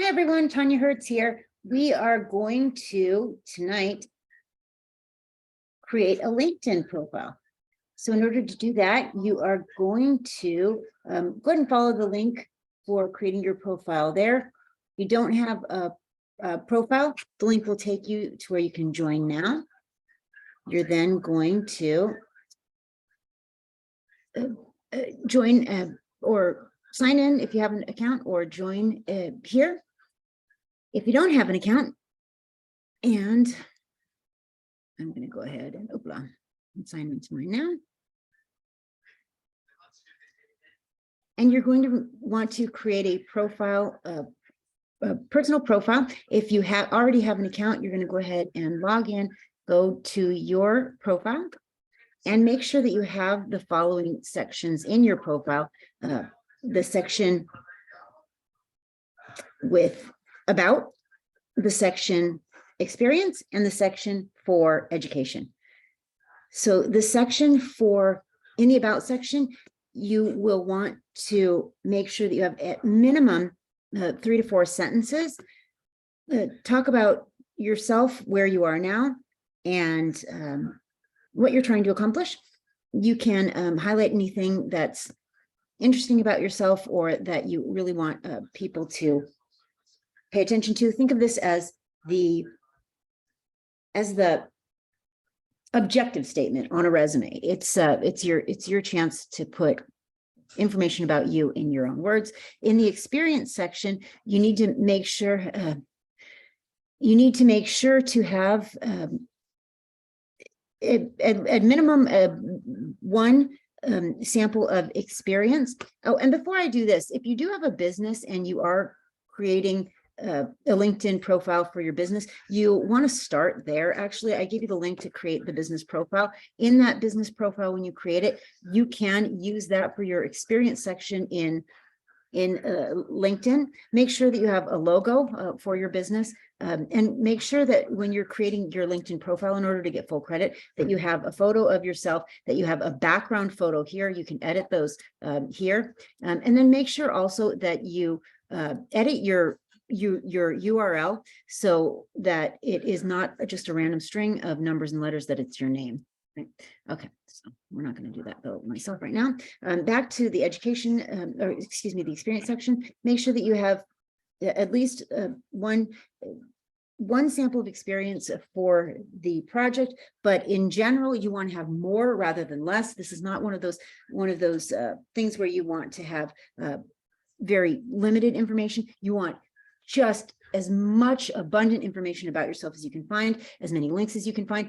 Hi everyone, Tanya Hertz here. We are going to tonight create a LinkedIn profile. So in order to do that, you are going to go ahead and follow the link for creating your profile there. If you don't have a profile, the link will take you to where you can join now. You're then going to join or sign in if you have an account, or join here if you don't have an account. And I'm going to go ahead and sign into mine now. And you're going to want to create a profile, a personal profile. If you already have an account, you're going to go ahead and log in, go to your profile, and make sure that you have the following sections in your profile. The section with about, the section experience, and the section for education. So the section in the about section, you will want to make sure that you have at minimum 3 to 4 sentences. Talk about yourself, where you are now, and what you're trying to accomplish. You can highlight anything that's interesting about yourself or that you really want people to pay attention to. Think of this as the objective statement on a resume. It's your chance to put information about you in your own words. In the experience section, you need to make sure to have at minimum one sample of experience. Oh, and before I do this, if you do have a business and you are creating a LinkedIn profile for your business, you want to start there. Actually, I gave you the link to create the business profile. In that business profile, when you create it, you can use that for your experience section in LinkedIn. Make sure that you have a logo for your business, and make sure that when you're creating your LinkedIn profile, in order to get full credit, that you have a photo of yourself, that you have a background photo here. You can edit those here, and then make sure also that you edit your URL so that it is not just a random string of numbers and letters, that it's your name. Right? Okay, so we're not going to do that though myself right now. Back to the education, or excuse me, the experience section. Make sure that you have at least one sample of experience for the project, but in general, you want to have more rather than less. This is not one of those things where you want to have very limited information. You want just as much abundant information about yourself as you can find, as many links as you can find.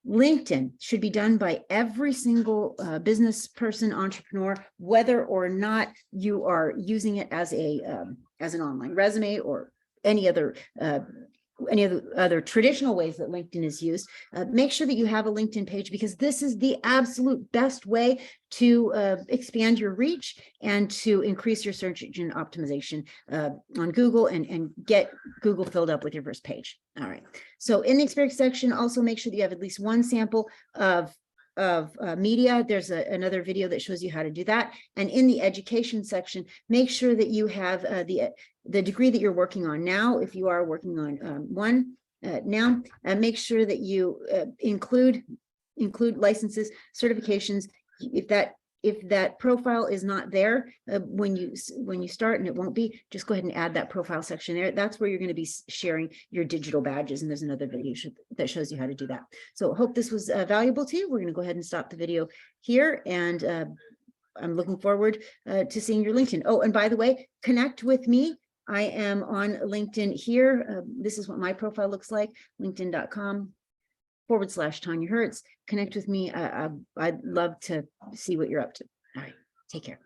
LinkedIn should be done by every single business person, entrepreneur, whether or not you are using it as an online resume or any other traditional ways that LinkedIn is used. Make sure that you have a LinkedIn page, because this is the absolute best way to expand your reach and to increase your search engine optimization on Google and get Google filled up with your first page. All right. So in the experience section, also make sure that you have at least one sample of media. There's another video that shows you how to do that. And in the education section, make sure that you have the degree that you're working on now. If you are working on one now, make sure that you include licenses, certifications. If that profile is not there when you start, and it won't be, just go ahead and add that profile section there. That's where you're going to be sharing your digital badges, and there's another video that shows you how to do that. So hope this was valuable to you. We're going to go ahead and stop the video here, and I'm looking forward to seeing your LinkedIn. Oh, and by the way, connect with me. I am on LinkedIn here. This is what my profile looks like, linkedin.com/Tanya Hertz. Connect with me. I'd love to see what you're up to. All right, take care.